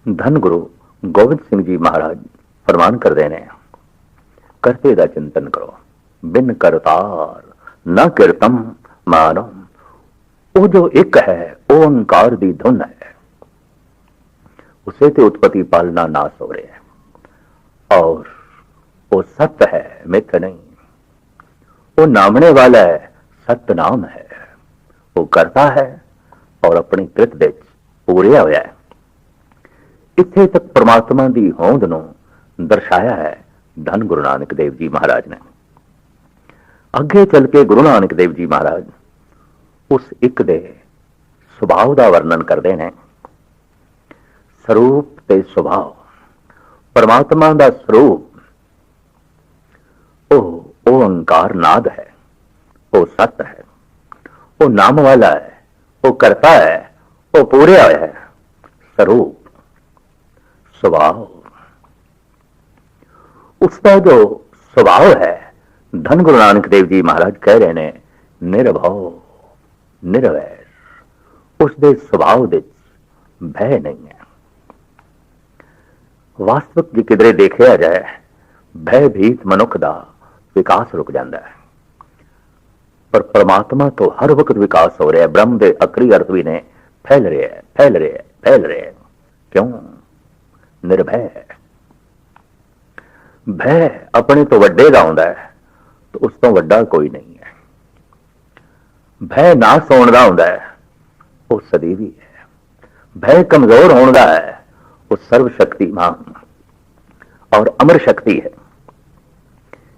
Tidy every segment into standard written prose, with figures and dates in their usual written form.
धन गुरु गोबिंद सिंह जी महाराज फरमान करते हैं, करते दा चिंतन करो, बिन करतार न कीर्तम मानो। वो जो एक है ओंकार दी धुन है, उसे ते उत्पत्ति पालना नाश हो रहे हैं। और वो सत्य है, मिथ्या नहीं। वो नामने वाला है, सत्य नाम है। वो करता है और अपनी कृत दे पूरिया होया है। इत्थे तक परमात्मा की होंद नूं दर्शाया है धन गुरु नानक देव जी महाराज ने। अगे चल के गुरु नानक देव जी महाराज उस एक दे सुभाव का वर्णन करते हैं। स्वरूप ते सुभाव, परमात्मा का स्वरूप ओ ओंकार नाद है, वो सत्य है, वो नाम वाला है, वो करता है, वो पूरे होया है। स्वरूप स्वभाव, उसका जो स्वभाव है, धन गुरु नानक देव जी महाराज कह रहे हैं, निर्भव निर्वैर। उसके सुभाव दे भय नहीं है। वास्तविक जी किधरे देखा जाए, भयभीत मनुख का विकास रुक जाता है, पर परमात्मा तो हर वक्त विकास हो रहा है। ब्रह्म के अखरी अर्थ भी ने फैल रहे है, फैल रहे है, फैल रहे है। क्यों? निर्भय है। भय अपने तो वड्डे का आउंदा है, तो उस तो वड्डा कोई नहीं है। भय ना सोण का आउंदा है, वो सदैवी है। भय कमजोर होने का है, वो सर्वशक्तिमान और अमर शक्ति है।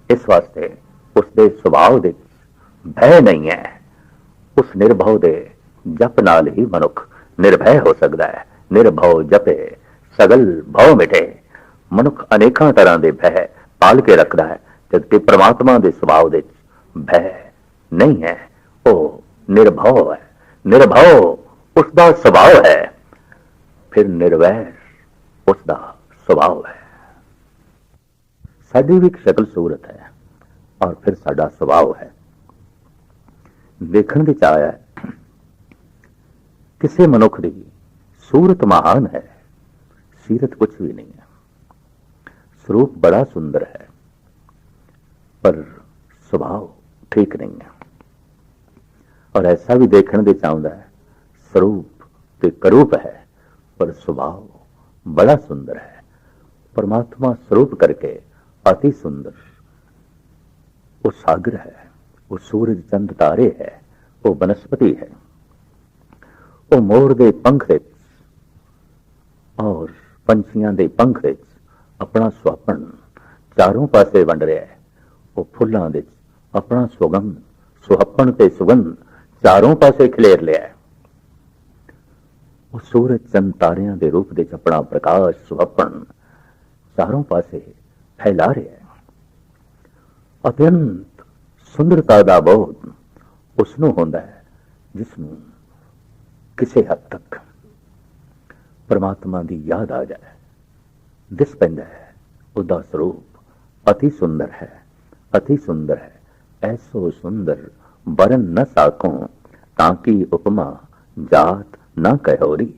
इस वास्ते उसके सुभाव दे भय नहीं है। उस निर्भव दे जप नाल ही मनुख निर्भय हो सकता है। निर्भव जपे सगल भव मिटे। मनुख अनेकों तरह के भय पाल के रखता है, जबकि परमात्मा के सुभाव दे भय नहीं है। वो निर्भव है। निर्भव उसका स्वभाव है, फिर निर्वैर उसका स्वभाव है। साडी भी एक शक्ल सूरत है और फिर साडा स्वभाव है। देखण की चाह है, किसी मनुख की सूरत महान है, सीरत कुछ भी नहीं है। स्वरूप बड़ा सुंदर है, पर स्वभाव ठीक नहीं है। और ऐसा भी देखने की चाहता है, स्वरूप ते करूप है, पर स्वभाव बड़ा सुंदर है। परमात्मा स्वरूप करके अति सुंदर, वो सागर है, वो सूरज चंद तारे है, वो वनस्पति है, वो मोर दे पंख और पंछियां दे पंख अपना सुहापन चारों पासे वंड रहा है। वो फुल्लां दे अपना सुगंध सुहापन ते सुगंध चारों पासे खिलेर लिया है। वो सूरज चंद तारियां दे रूप दे अपना प्रकाश सुहापन चारों पासे फैला रहा है। अत्यंत सुंदरता का बोध उसनों होंदा है जिसनों किसी हद तक परमात्मा की याद आ जाए। दिस पैंदा है उसका स्वरूप अति सुंदर है, अति सुंदर है। ऐसो सुंदर बरन न साको, ताकि उपमा जात न कहोरी।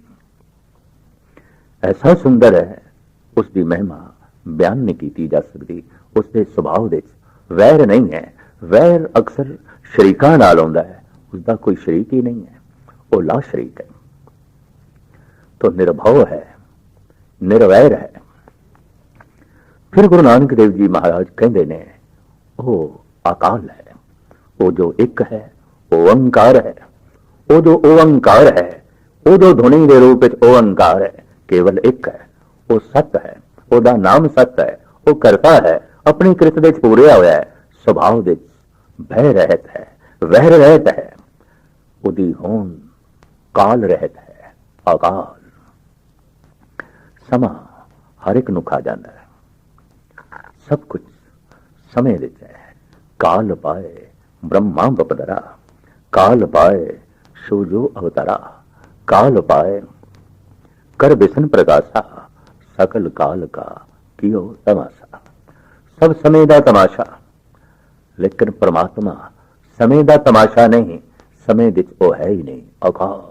ऐसा सुंदर है, उसकी महिमा बयान नहीं की जा सकती। उसके स्वभाव दे वैर नहीं है। वैर अक्सर शरीकां नाल आउंदा है, उसका कोई शरीक ही नहीं है, वो ला शरीक है। तो निर्भव है, निर्वैर है। फिर गुरु नानक देव जी महाराज कहते ने, वो अकाल है, वो जो एक है, वो ओंकार है। वो जो ओंकार है, वो जो ध्वनि के रूप में ओंकार है, केवल एक है। वो सत्य है, ओदा नाम सत्य है। वो करता है, अपनी कृत दे पूरे होया है। स्वभाव दे भय रहत है, वह रहत है। उदी होन काल रहत है, अकाल। समा हर एक नूं खा जाता है, सब कुछ समय देता है। काल पाए ब्रह्मा बपदरा, काल पाए सूजो अवतारा। काल पाए कर बिसन प्रकाशा, सकल काल का कियो तमाशा। सब समय का तमाशा, लेकिन परमात्मा समय का तमाशा नहीं। समय विच वो है ही नहीं, अकाल।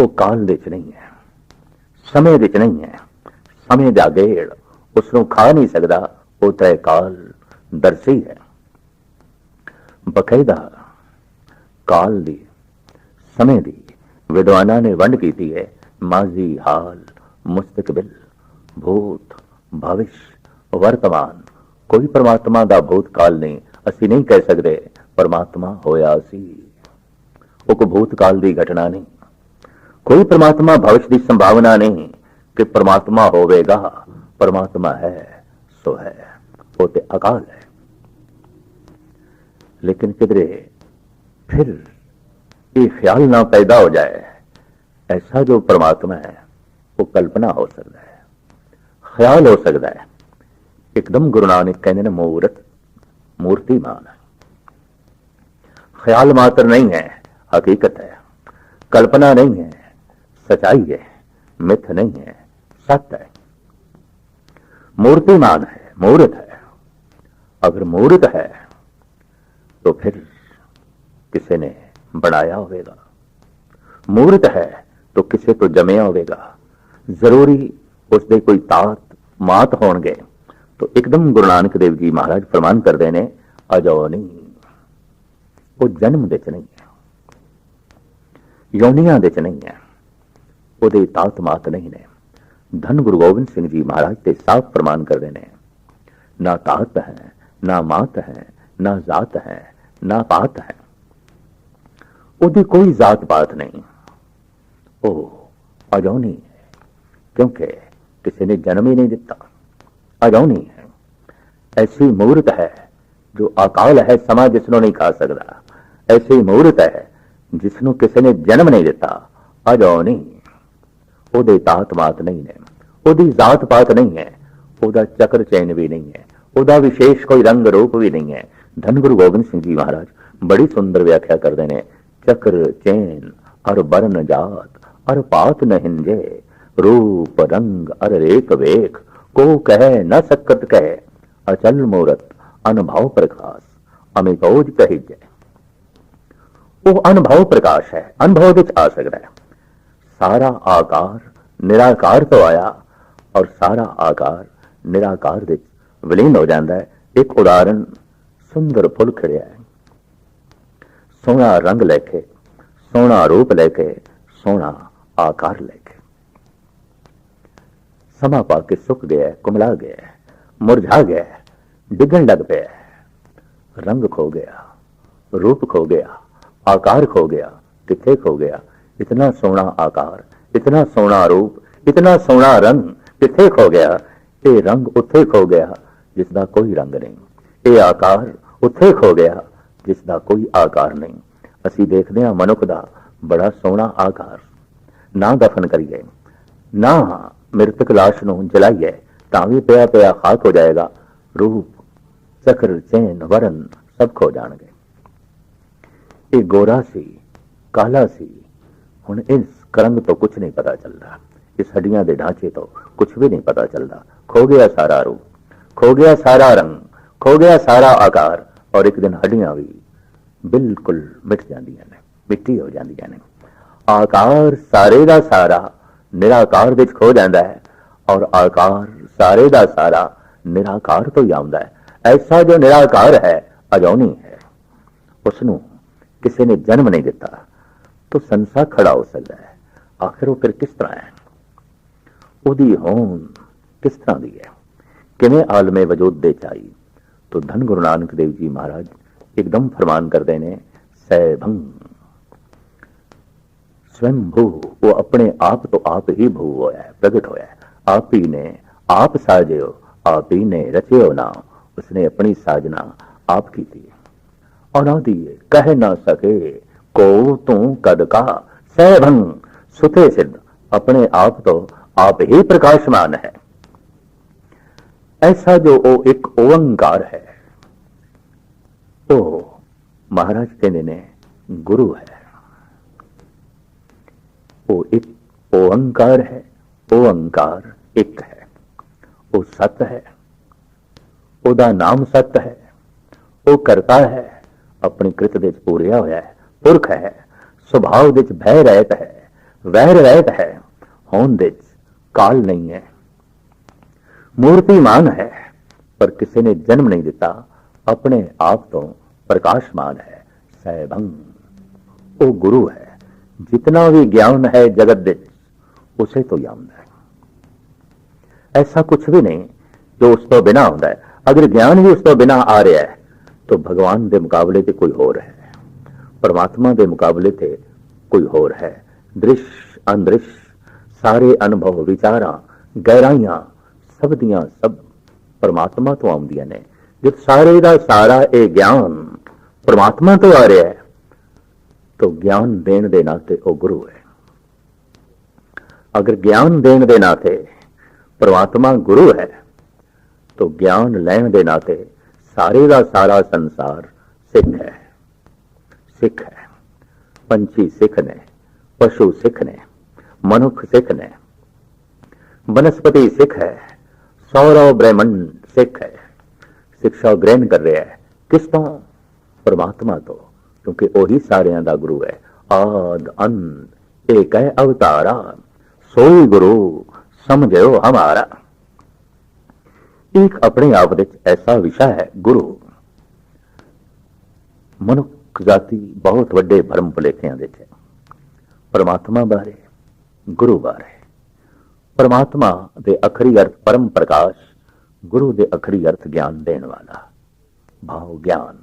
ਉਹ ਕਾਲ ਦੇ ਚ ਨਹੀਂ ਹੈ, ਸਮੇਂ ਦੇ ਚ ਨਹੀਂ ਹੈ। ਸਮੇਂ ਦਾ ਗੇੜ ਉਸ ਨੂੰ ਖਾ ਨਹੀਂ ਸਕਦਾ, ਉਹ ਤੈ ਕਾਲ ਦਰਸੀ ਹੈ। ਬਕਾਇਦਾ ਕਾਲ ਦੀ, ਸਮੇਂ ਦੀ ਵਿਦਵਾਨਾਂ ਨੇ ਵੰਡ ਕੀਤੀ ਹੈ। ਮਾਜ਼ੀ, ਹਾਲ, ਮੁਸਤਕਬਿਲ, ਭੂਤ, ਭਵਿਸ਼, ਵਰਤਮਾਨ। ਕੋਈ ਪਰਮਾਤਮਾ ਦਾ ਭੂਤ ਕਾਲ ਨਹੀਂ। ਅਸੀਂ ਨਹੀਂ ਕਹਿ ਸਕਦੇ ਪਰਮਾਤਮਾ ਹੋਇਆ ਸੀ, ਉਹ ਕੋਈ ਭੂਤ ਕਾਲ ਦੀ ਘਟਨਾ ਨਹੀਂ। ਕੋਈ ਪਰਮਾਤਮਾ ਭਵਿਸ਼ ਦੀ ਸੰਭਾਵਨਾ ਨਹੀਂ ਕਿ ਪਰਮਾਤਮਾ ਹੋਵੇਗਾ। ਪਰਮਾਤਮਾ ਹੈ ਸੋ ਹੈ, ਉਹ ਤੇ ਅਕਾਲ ਹੈ। ਲੇਕਿਨ ਕਿਧਰੇ ਫਿਰ ਇਹ ਖਿਆਲ ਨਾ ਪੈਦਾ ਹੋ ਜਾਏ, ऐसा जो परमात्मा है वो कल्पना हो सकता है, ख्याल हो सकता है। एकदम गुरु नानक कहते हैं मूर्त मूर्तिमान है, ख्याल मात्र नहीं है, हकीकत है। कल्पना नहीं है, सच्चाई है। मिथ नहीं है, सत्य है। मूर्तिमान है, मूर्त है। अगर मूर्त है तो फिर किसी ने बनाया होगा। मूर्त है तो किसी तो जमिया होगा। जरूरी उसके कोई तात मात होणगे। तो एकदम गुरु नानक देव जी महाराज फरमान करते हैं, अजो नहीं, वो जन्म दे च नहीं है, योनिया दे च नहीं है, वो तात मात नहीं ने। धन गुरु गोबिंद सिंह जी महाराज ते साफ फरमान करते हैं, ना तात है, ना मात है, ना जात है, ना पात है। ਉਹਦੀ कोई जात पात नहीं, वो अजौनी है, क्योंकि किसी ने जन्म ही नहीं दिता। अजौनी है, ऐसी मूर्त है जो अकाल है, समा जिसनों नहीं खा सकता। ऐसी मूर्त है जिसनों किसी ने जन्म नहीं दिता। अजौनी, ਉਹਦੇ तात मात नहीं है, ਉਹਦੀ जात पात नहीं है, ਉਹਦਾ चक्र चैन भी नहीं है, ਉਹਦਾ विशेष कोई रंग रूप भी नहीं है। धन गुरु गोबिंद सिंह जी महाराज बड़ी सुंदर व्याख्या करते हैं, चक्र चैन अर बरन जात अर पात न हिंजे, रूप रंग अर रेख वेख को कह न सकत कह, अचल मूरत अनुभव प्रकाश अमितोज कहिजे। वो अनुभव प्रकाश है, अनुभव विच आ सकता है। सारा आकार निराकार तो आया और सारा आकार निराकार विच विलीन हो जाता है। एक उदाहरण, सुंदर फुल खिड़िया है, सोहना रंग लेके, सोहना रूप लेके, सोहना आकार लेके, समा पा के सुक गया, कुमला गया, मुरझा गया, डिगन लग पे, रंग खो गया, रूप खो गया, आकार खो गया, किथे खो गया। इतना सोहना आकार, इतना सोहना रूप, इतना सोहना रंग किथे खो गया। ये रंग उत्थे खो गया जिसका कोई रंग नहीं, ये आकार उत्थे खो गया जिसका कोई आकार नहीं। असी देखते हैं मनुख का बड़ा सोहना आकार, ना दफन करिए, ना मृतक लाश नूं जलाइए तां भी पिया पिया खाक हो जाएगा। रूप, चक्र, चैन, वरन सब खो जाएंगे। ये गोरा सी, काला सी, हुण इस करंग तो कुछ नहीं पता चल रहा, इस हड्डियां दे ढांचे तो कुछ भी नहीं पता चल रहा। खो गया सारा रूप, खो गया सारा रंग, खो गया सारा आकार, और एक दिन हड्डियां भी बिल्कुल मिट जांदियां ने, मिट्टी हो जांदियां ने। आकार सारे दा सारा निराकार विच खो जाता है और आकार सारे दा सारा निराकार तो ही आउंदा है। ऐसा जो निराकार है अजौनी है, उसनूं किसी ने जन्म नहीं दिता तो संसार खड़ा हो सकता है। आखिर वो फिर किस तरह है, उदी होंद किस तरह दी है, किवें आलमे वजूद दे चाई। तो धन गुरु नानक देव जी महाराज एकदम फरमान करते हैं, सैभंग स्वयं भू, वो अपने आप तो आप ही भू होया है, प्रगट होया है। आप ही ने आप साजो, आप ही ने रचियो ना, उसने अपनी साजना आप की थी। अनादि कह ना सके को तू कद का, सैभंग सुते सिद्ध, अपने आप तो आप ही प्रकाशमान है। ऐसा जो वो एक ओंकार है, तो महाराज कहते ने गुरु है। वो एक ओंकार है, ओंकार एक है, वो सत्य है, ओदा नाम सत्य है, वो करता है, अपनी कृत विच पूरिया होया है, पुरख है, सुभाव विच भय रहत है, ਵਹਿ ਰਹਿਤ ਹੈ, ਹੋਂਦ ਵਿੱਚ ਕਾਲ ਨਹੀਂ ਹੈ। ਮੂਰਤੀਮਾਨ ਹੈ ਪਰ ਕਿਸੇ ਨੇ ਜਨਮ ਨਹੀਂ ਦਿੱਤਾ, ਆਪਣੇ ਆਪ ਤੋਂ ਪ੍ਰਕਾਸ਼ਮਾਨ ਹੈ। ਸੈਭੰ ਉਹ ਗੁਰੂ ਹੈ, ਜਿਤਨਾ ਵੀ ਗਿਆਨ ਹੈ ਜਗਤ ਵਿੱਚ ਉਸੇ ਤੋਂ ਹੀ ਆਉਂਦਾ ਹੈ। ਐਸਾ ਕੁਛ ਵੀ ਨਹੀਂ ਜੋ ਉਸ ਤੋਂ ਬਿਨਾ ਆਉਂਦਾ ਹੈ। ਅਗਰ ਗਿਆਨ ਵੀ ਉਸ ਤੋਂ ਬਿਨਾ ਆ ਰਿਹਾ ਹੈ तो भगवान के मुकाबले ते कोई होर है, परमात्मा के मुकाबले ते कोई होर है। दृश्य अनदृश्य सारे अनुभव विचारा गहराइयां सब दियां सब परमात्मा तो आउंदियां ने। जब सारे का सारा ये ज्ञान परमात्मा तो आ रहा है तो ज्ञान देने दे नाते वो गुरु है। अगर ज्ञान देने दे नाते परमात्मा गुरु है तो ज्ञान लैण दे नाते सारे का सारा संसार सिख है। सिख है, पंछी सिख ने, पशु सिख ने, मनुख सिख ने, वनस्पति सिख है, सौरव ब्रह्मंड सिख है। शिक्षा ग्रहण कर रहा है किस तो? परमात्मा तो, क्योंकि वही सारियां दा गुरु है। आद अंत एक है अवतारा, सोई गुरु समझो हमारा। एक अपने आप विच ऐसा विषय है गुरु। मनुख जाति बहुत वड्डे भरम भुलेखियां दे च परमात्मा बारे, गुरु बारे। परमात्मा दे अखरी अर्थ परम प्रकाश, गुरु दे अखरी अर्थ ज्ञान देने वाला भाव ज्ञान।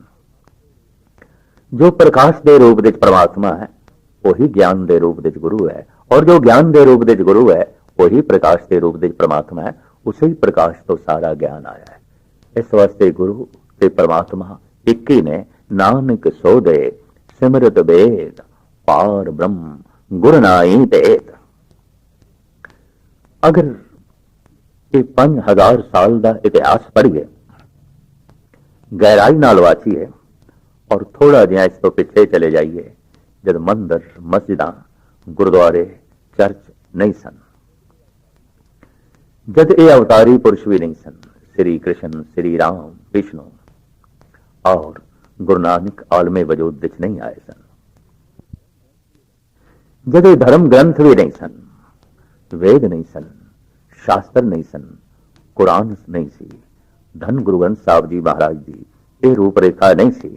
जो प्रकाश दे रूप विच परमात्मा है वही ज्ञान दे रूप विच गुरु है, और जो ज्ञान दे रूप विच गुरु है वही प्रकाश के रूप विच परमात्मा है। उसे ही प्रकाश तो सारा ज्ञान आया है। इस वास्ते गुरु ते परमात्मा एक ही ने। नानक सो दे सिमरत वेद, पार ब्रह्म गुर नाई भेद। अगर ये 5000 साल का इतिहास पढ़िए, गहराई नाल वाचिए और थोड़ा जिहा इस तो पिछे चले जाइए, जब मंदिर मस्जिदां गुरुद्वारे चर्च नहीं सन, जद ये अवतारी पुरुष भी नहीं सन, श्री कृष्ण श्री राम विष्णु और गुरु नानक आलमे वजूद विच नहीं आए सन, जद ये धर्म ग्रंथ भी नहीं सन, वेद नहीं सन, शास्त्र नहीं सन, कुरान नहीं सी, धन गुरु ग्रंथ साहब जी महाराज जी ये रूपरेखा नहीं सी,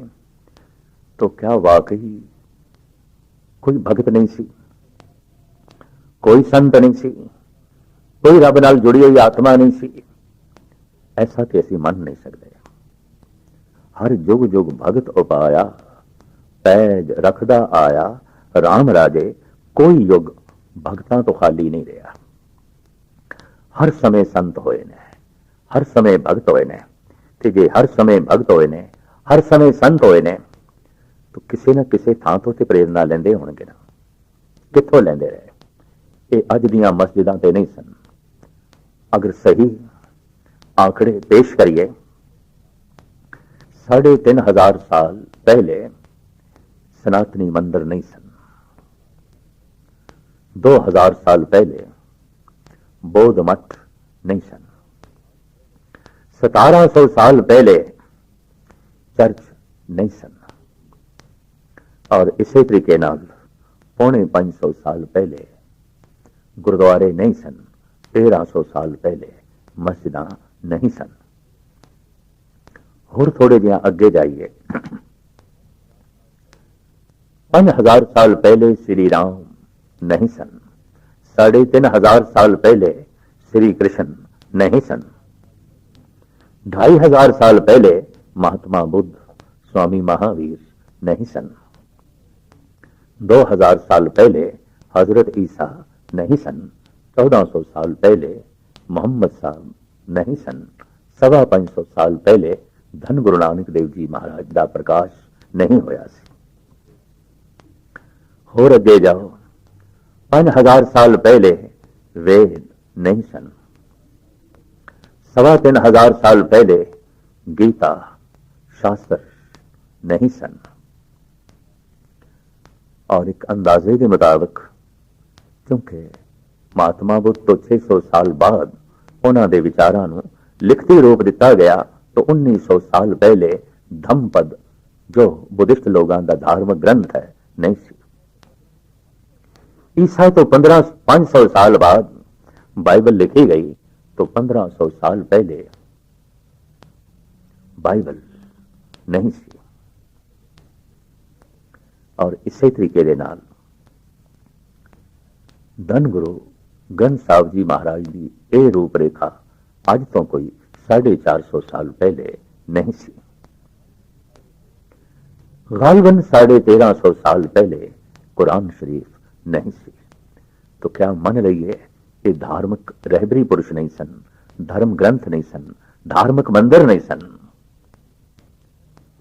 तो क्या वाकई कोई भगत नहीं सी, कोई संत नहीं सी, कोई रब नाल जुड़ी हुई आत्मा नहीं सी? ऐसा तो असीं मन नहीं सकते। हर जुग जुग भगत उपाया, पैज रखदा आया राम राजे। कोई युग भगतां तो खाली नहीं रहा। हर समय संत होए ने, हर समय भगत होए ने। ते जे हर समय भगत होए ने, हर समय संत होए ने, तो किसी न किसी थां तो ते प्रेरणा लेंदे होणगे ना। कित्थों लेंदे रहे? ये अज दीआं मस्जिदां ते नहीं सन। अगर सही आंकड़े पेश करिए, 3500 साल पहले सनातनी मंदिर नहीं सन। 2000 साल पहले बौद्ध मठ नहीं सन। 1700 साल पहले चर्च नहीं सन। और इसी तरीके नाल 450 साल पहले गुरुद्वारे नहीं सन। 1300 साल पहले मस्जिदां नहीं सन। और थोड़े जिहा अगे जाइए, 5000 साल पहले श्री राम नहीं सन। 3500 साल पहले श्री कृष्ण नहीं सन। 2500 साल पहले महात्मा बुद्ध स्वामी महावीर नहीं सन। 2000 साल पहले हजरत ईसा नहीं सन। 1400 साल पहले मोहम्मद साहब नहीं सन। 550 साल पहले धन गुरु नानक देव जी महाराज का प्रकाश नहीं होया सी। होर अगे जाओ, 5000 साल पहले वेद नहीं सन। 3500 साल पहले गीता शास्त्र नहीं सन। और एक अंदाजे के मुताबिक, क्योंकि महात्मा बुद्ध तो 600 साल बाद उन्होंने विचारों को लिखती रूप दिता गया, तो 1900 साल पहले धम्मपद जो बुद्धिस्ट लोगों का धार्मिक ग्रंथ है नहीं सी। ईसा तो 500 साल बाद बाइबल लिखी गई, तो 1500 साल पहले बाइबल नहीं सी। और इसे तरीके दे नाल धन गुरु ग्रंथ साहब जी महाराज की यह रूपरेखा अज तो कोई 450 साल पहले नहीं सी। गालबन 1350 साल पहले कुरान शरीफ नहीं सी। तो क्या मन लीए ये धार्मिक रहबरी पुरुष नहीं सन, धर्म ग्रंथ नहीं सन, धार्मिक मंदिर नहीं सन,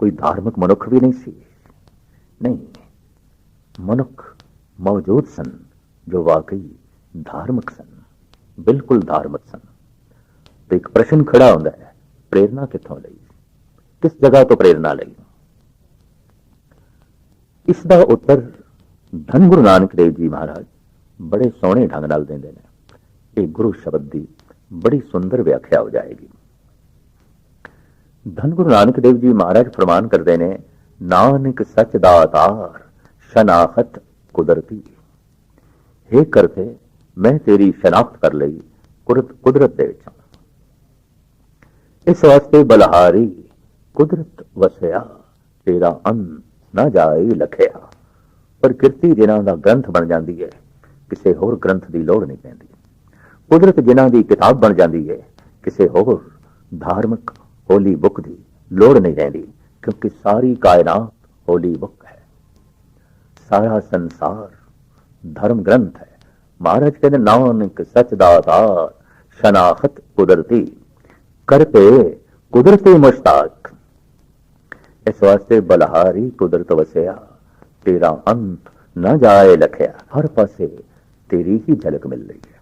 कोई धार्मिक मनुख भी नहीं सी? नहीं, मनुख मौजूद सन जो वाकई धार्मिक सन, बिल्कुल धार्मिक सन। तो एक प्रश्न खड़ा होता है, प्रेरणा कितों लई, किस जगह तो प्रेरणा लई? इसका उत्तर धन गुरु नानक देव जी महाराज बड़े सोहने ढंग नाल देंदे ने। एक गुरु शब्द की बड़ी सुंदर व्याख्या हो जाएगी। धन गुरु नानक देव जी महाराज फरमान करते ने, नानक सच दातार शनाखत कुदरती। हे करते मैं तेरी शनाख्त कर लई कुदरत दे विचों, इस वास्ते बलहारी कुदरत वसया तेरा अंत ना जाए लखिया। प्रकृति जिन्हां दा ग्रंथ बन जाती है, किसी होर ग्रंथ की लोड़ नहीं पैंदी। कुदरत जिन्हां दी किताब बन जाती है, किसी होर धार्मिक होली बुक की लोड़ नहीं रहती, क्योंकि सारी कायनात होली बुक है, सारा संसार धर्म ग्रंथ है। महाराज कहते नानक सच दातार शनाखत कुदरती, करते कुदरती मुश्ताक, इस वास्ते बलहारी कुदरत वसया तेरा अंत न जाए लखिया। हर पासे तेरी ही झलक मिल रही है।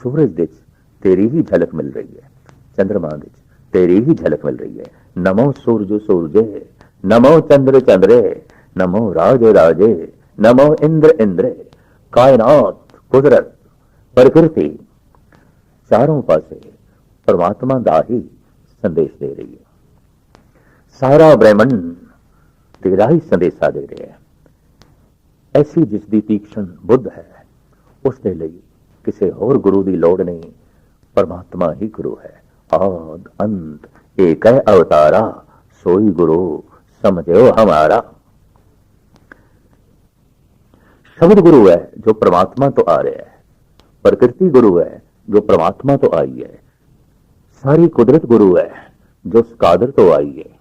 सूरज दे तेरी ही झलक मिल रही है, चंद्रमा दे तेरी ही झलक मिल रही है। नमो सूरज सूरजे, नमो चंद्र चंद्रे, नमो राज राजे, नमो इंद्र इंद्रे। कायनात, कुदरत, प्रकृति चारों पासे परमात्मा दा ही संदेश दे रही है। सारा ब्रह्मंड तेरा ही संदेशा दे रहा है। ऐसी जिसकी तीक्ष्ण बुद्ध है, उसके लिए किसी होर गुरु की लोड़ नहीं, परमात्मा ही गुरु है। आद अंत एक है अवतारा, सोई गुरु समझो हमारा। शब्द गुरु है जो परमात्मा तो आ रहा है, प्रकृति गुरु है जो परमात्मा तो आई है, सारी कुदरत गुरु है जो उस कादर तो आई है।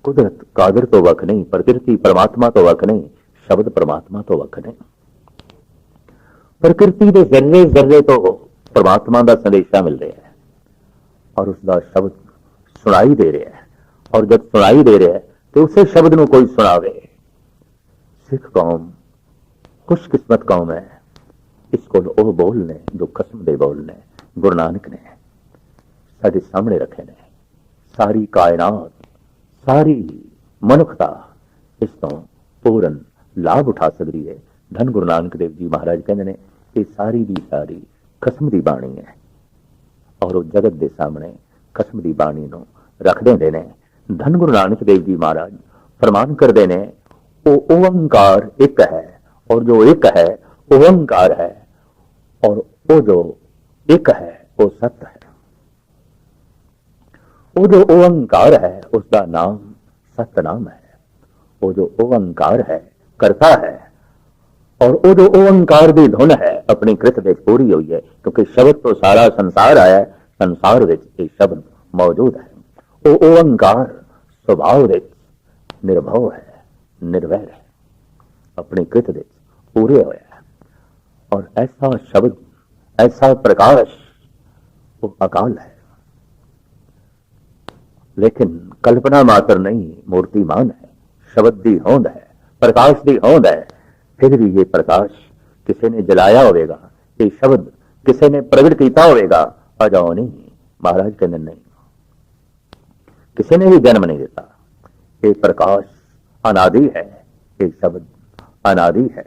कुदरत कादर तो वख नहीं, प्रकृति परमात्मा तो वख नहीं, शब्द परमात्मा तो वख नहीं। प्रकृति के जर्रे जर्रे तो परमात्मा का संदेशा मिल रहा है और उसका शब्द सुनाई दे रहा है। और जब सुनाई दे रहा है तो उसे शब्द को कोई सुनावे। सिख कौम खुशकिस्मत कौम है, इसको वो बोल ने जो कसम दे बोल ने गुरु नानक ने साडे सामने रखे ने। सारी कायनात, सारी मनुखता इस तो पूर्ण लाभ उठा सकती है। धन गुरु नानक देव जी महाराज कहते हैं ये सारी दी सारी खसम दी बाणी है और वो जगत के सामने खसम दी बाणी को रख देंगे ने। धन गुरु नानक देव जी महाराज फरमान करते हैं वो ओंकार एक है और जो एक है ओंकार है और वो जो एक है वो सत्य है। वो जो ओंकार है उसका नाम सत्य नाम है। वो जो ओंकार है करता है और वो जो ओंकार की धुन है अपनी कृत विच पूरी हुई है, क्योंकि शब्द तो सारा संसार आया है, संसार विच ये शब्द मौजूद है। वो ओंकार स्वभाव विच निर्भव है, निर्वैर है, अपनी कृत विच पूरे होया है। और ऐसा शब्द, ऐसा प्रकाश वो अकाल है, लेकिन कल्पना मात्र नहीं, मूर्तिमान है, शब्द की होंद है, प्रकाश की होंद है। फिर भी ये प्रकाश किसी ने जलाया होगा, ये शब्द किसी ने प्रगट किया होगा, अजाओ नहीं। महाराज कहते नहीं, किसी ने भी जन्म नहीं देता। ये प्रकाश अनादि है, ये शब्द अनादि है,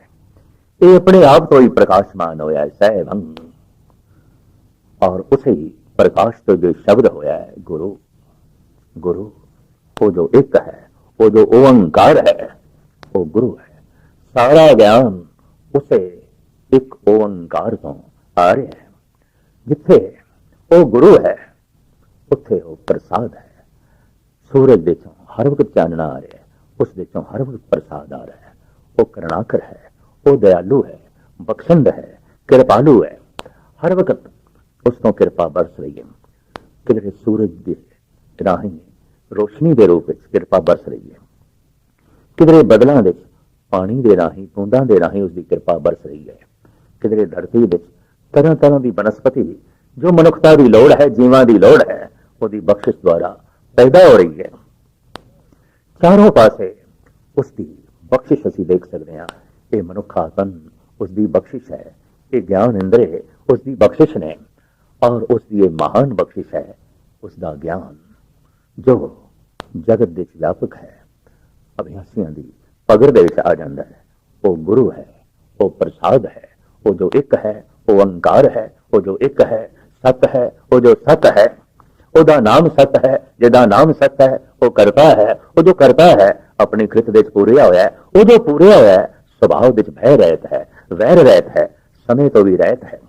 ये अपने आप तो ही प्रकाशमान होया है सहभंग। और उसे ही प्रकाश तो जो शब्द होया है गुरु, गुरु वो जो एक है, वो जो ओंकार है वो गुरु है। सारा ज्ञान उसे ਇੱਕ ਓੰਕਾਰ ਤੋਂ ਆ ਰਿਹਾ ਹੈ। ਜਿੱਥੇ ਉਹ ਗੁਰੂ ਹੈ ਉੱਥੇ ਉਹ ਪ੍ਰਸਾਦ ਹੈ। ਸੂਰਜ ਦੇ ਚੋਂ ਹਰ ਵਕਤ ਚਾਨਣਾ ਆ ਰਿਹਾ ਹੈ, ਉਸ ਦੇ ਚੋਂ ਹਰ ਵਕਤ ਪ੍ਰਸਾਦ ਆ ਰਿਹਾ ਹੈ। ਉਹ ਕਰੁਣਾਕਰ ਹੈ, ਉਹ ਦਇਆਲੂ ਹੈ, ਬਖਸ਼ੰਦ ਹੈ, ਕਿਰਪਾਲੂ ਹੈ। ਹਰ ਵਕਤ ਉਸ ਤੋਂ ਕਿਰਪਾ ਬਰਸ ਰਹੀ ਹੈ। ਕਿਧਰੇ ਸੂਰਜ ਦੇ ਰਾਹੀਂ ਰੋਸ਼ਨੀ ਦੇ ਰੂਪ ਵਿੱਚ ਕਿਰਪਾ ਬਰਸ ਰਹੀ ਹੈ, ਕਿਧਰੇ ਬਦਲਾਂ ਵਿੱਚ ਪਾਣੀ ਦੇ ਰਾਹੀਂ, ਬੂੰਦਾਂ ਦੇ ਰਾਹੀਂ ਉਸ ਦੀ ਕਿਰਪਾ ਬਰਸ ਰਹੀ ਹੈ। ਕਿਧਰੇ ਧਰਤੀ ਵਿੱਚ ਤਰ੍ਹਾਂ ਤਰ੍ਹਾਂ ਦੀ ਬਨਸਪਤੀ ਜੋ ਮਨੁੱਖਤਾ ਦੀ ਲੋੜ ਹੈ, ਜੀਵਾਂ ਦੀ ਲੋੜ ਹੈ, ਉਹਦੀ ਬਖਸ਼ਿਸ਼ ਦੁਆਰਾ ਪੈਦਾ ਹੋ ਰਹੀ ਹੈ। ਚਾਰੋਂ ਪਾਸੇ ਉਸ ਦੀ ਬਖਸ਼ਿਸ਼ ਅਸੀਂ ਦੇਖ ਸਕਦੇ ਹਾਂ। ਇਹ ਮਨੁੱਖਾ ਤਨ ਉਸ ਦੀ ਬਖਸ਼ਿਸ਼ ਹੈ, ਇਹ ਗਿਆਨ ਇੰਦਰੇ ਉਸ ਦੀ ਬਖਸ਼ਿਸ਼ ਨੇ, ਔਰ ਉਸ ਦੀ ਇਹ ਮਹਾਨ ਬਖਸ਼ਿਸ਼ ਹੈ ਉਸ ਦਾ ਗਿਆਨ ਜੋ ਜਗਤ ਦੇ ਵਿੱਚ ਵਿਆਪਕ ਹੈ, ਅਭਿਆਸੀਆਂ ਦੀ ਪਗੜ ਦੇ ਵਿੱਚ ਆ ਜਾਂਦਾ ਹੈ। ਉਹ ਗੁਰੂ ਹੈ, ਉਹ ਪ੍ਰਸਾਦ ਹੈ, ਉਹ ਜੋ ਇੱਕ ਹੈ, ਉਹ ਓੰਕਾਰ ਹੈ, ਉਹ ਜੋ ਇੱਕ ਹੈ, ਸਤ ਹੈ, ਉਹ ਜੋ ਸਤ ਹੈ, ਉਹਦਾ ਨਾਮ ਸਤ ਹੈ, ਜਿਹਦਾ ਨਾਮ ਸਤ ਹੈ, ਉਹ ਕਰਤਾ ਹੈ, ਉਹ ਜੋ ਕਰਤਾ ਹੈ ਆਪਣੀ ਕ੍ਰਿਤ ਵਿੱਚ ਪੂਰਿਆ ਹੋਇਆ ਹੈ, ਉਹ ਜੋ ਪੂਰਿਆ ਹੋਇਆ ਹੈ ਸੁਭਾਅ ਵਿੱਚ ਭੈ ਰਹਿਤ ਹੈ, ਵੈਰ ਰਹਿਤ ਹੈ, ਸਮੇਂ ਤੋਂ ਵੀ ਰਹਿਤ ਹੈ,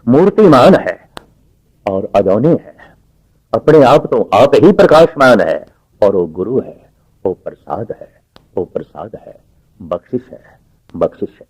ਮੂਰਤੀਮਾਨ ਹੈ और अजौनी है, अपने आप तो आप ही प्रकाशमान है, और वो गुरु है, वो प्रसाद है, वो प्रसाद है, बख्शिश है, बख्शिश है।